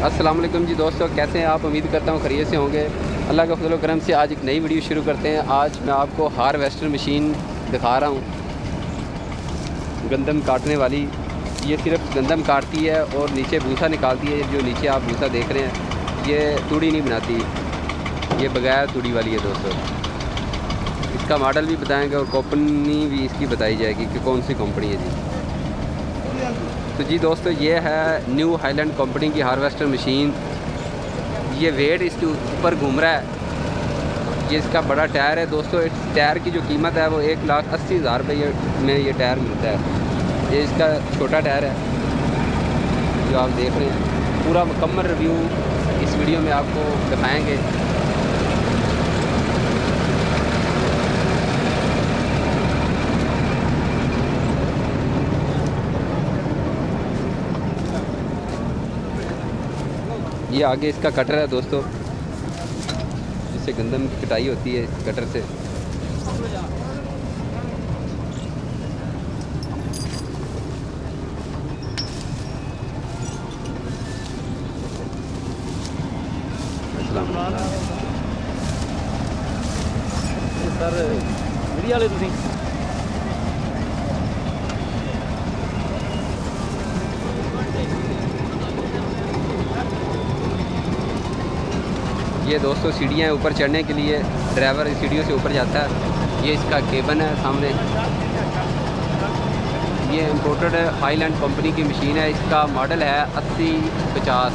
अस्सलाम वालेकुम जी दोस्तों, कैसे हैं आप? उम्मीद करता हूँ खैरियत से होंगे। अल्लाह का फजल करम से आज एक नई वीडियो शुरू करते हैं। आज मैं आपको हार्वेस्टर मशीन दिखा रहा हूँ, गंदम काटने वाली। ये सिर्फ गंदम काटती है और नीचे भूसा निकालती है। जो नीचे आप भूसा देख रहे हैं ये तूड़ी नहीं बनाती, ये बगैर तूड़ी वाली है दोस्तों। इसका मॉडल भी बताएँगे और कंपनी भी इसकी बताई जाएगी कि कौन सी कंपनी है जी। तो जी दोस्तों, ये है न्यू हाईलैंड कंपनी की हार्वेस्टर मशीन। ये वेट इसके ऊपर घूम रहा है। ये इसका बड़ा टायर है दोस्तों। इस टायर की जो कीमत है वो 1,80,000 रुपये में ये टायर मिलता है। ये इसका छोटा टायर है जो आप देख रहे हैं। पूरा मुकम्मल रिव्यू इस वीडियो में आपको दिखाएंगे। ये आगे इसका कटर है दोस्तों, जिससे गंदम की कटाई होती है कटर से। सर वीडियो वाले तुसीं ये दोस्तों सीढ़ियाँ ऊपर चढ़ने के लिए ड्राइवर इस सीढ़ियों से ऊपर जाता है। ये इसका केबन है सामने। ये इम्पोर्टेड हाईलैंड कंपनी की मशीन है। इसका मॉडल है 8050।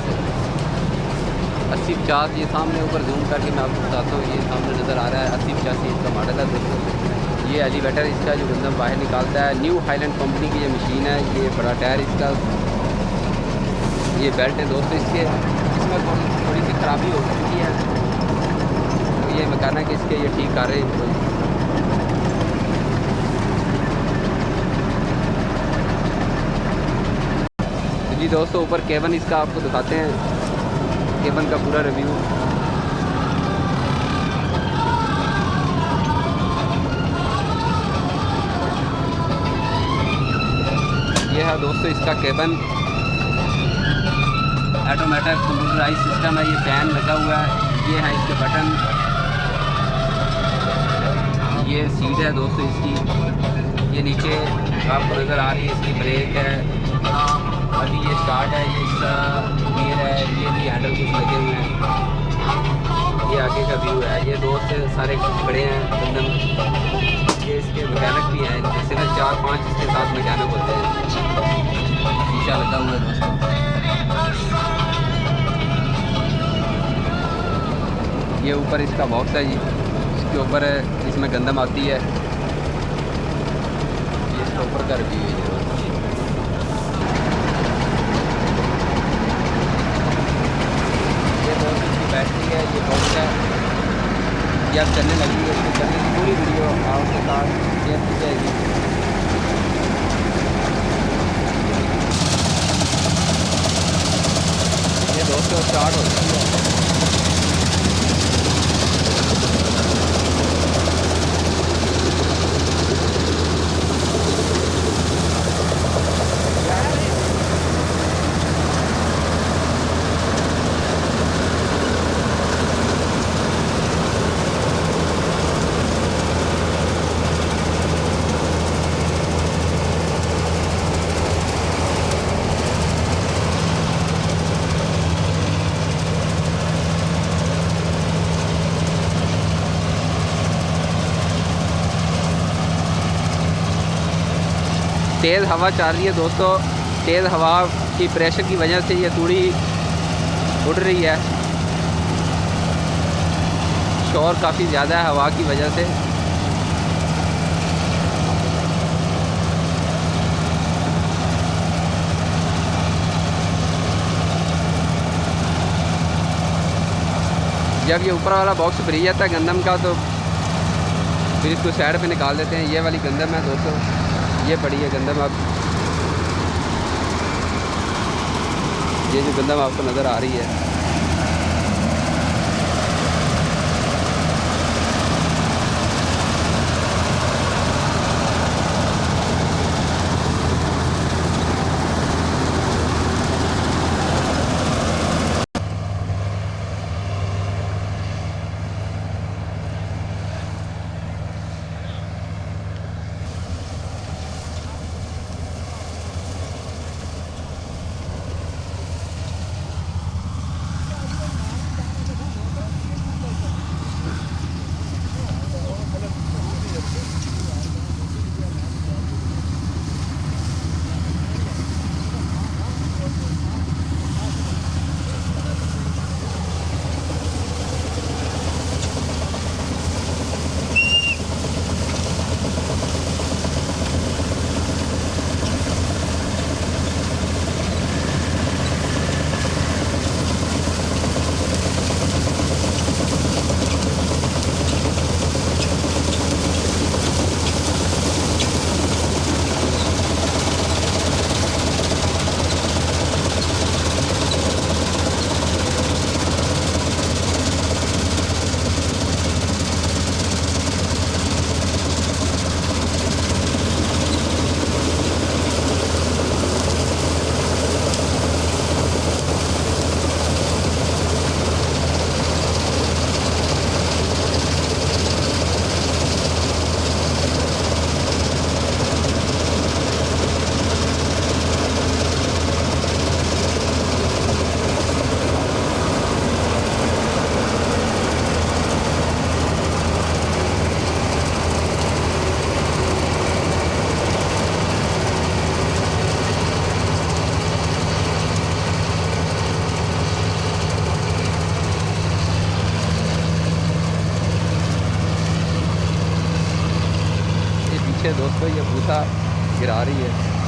8050 ये सामने ऊपर जूम करके मैं आपको बताता हूँ। ये सामने नज़र आ रहा है 8085 इसका मॉडल है दोस्तों। ये एलिवेटर इसका जो गंदम बाहर निकालता है। न्यू हाईलैंड कंपनी की ये मशीन है। ये बड़ा टायर इसका। ये बेल्ट है दोस्तों इसके। इसमें थोड़ी सी खराबी हो चुकी है, तो ये मैकेनिक इसके ये ठीक कर रहे हैं। तो जी दोस्तों, ऊपर केबन इसका आपको दिखाते हैं, केबन का पूरा रिव्यू। ये है दोस्तों इसका केबन। ऑटोमेटिक कंप्यूटराइज सिस्टम है। ये फैन लगा हुआ है। ये है इसके बटन। ये सीट है दोस्तों इसकी। ये नीचे आपको नज़र आ रही है इसकी ब्रेक है। अभी ये स्टार्ट है। ये इसका गियर है। ये भी हैंडल कुछ लगे हुए हैं। ये आगे का व्यू है। ये दोस्त सारे खड़े हैं गंदम। ये इसके मैकेनिक भी हैं। जैसे ना 4-5 इसके साथ मैकेनिक होते हैं। शीशा लगा हुआ है दोस्तों। ये ऊपर इसका बॉक्स है जी, इसके ऊपर इसमें गंदम आती है। ये इसका ऊपर का रिव्यू है। ये बहुत इसकी बैटरी है। ये बॉक्स है। ये अब चलने लगी है। इसको चलने की पूरी वीडियो आपके साथ शेयर की जाएगी। ये दोस्तों स्टार्ट हो चुकी है। तेज़ हवा चल रही है दोस्तों। तेज़ हवा की प्रेशर की वजह से ये तूड़ी उड़ रही है। शोर काफ़ी ज़्यादा है हवा की वजह से। जब ये ऊपर वाला बॉक्स भरी जाता है गंदम का, तो फिर इसको साइड पे निकाल देते हैं। ये वाली गंदम है दोस्तों, ये पड़ी है गंदम। अब ये जो गंदम आपको नज़र आ रही है, तो ये भूसा गिरा रही है।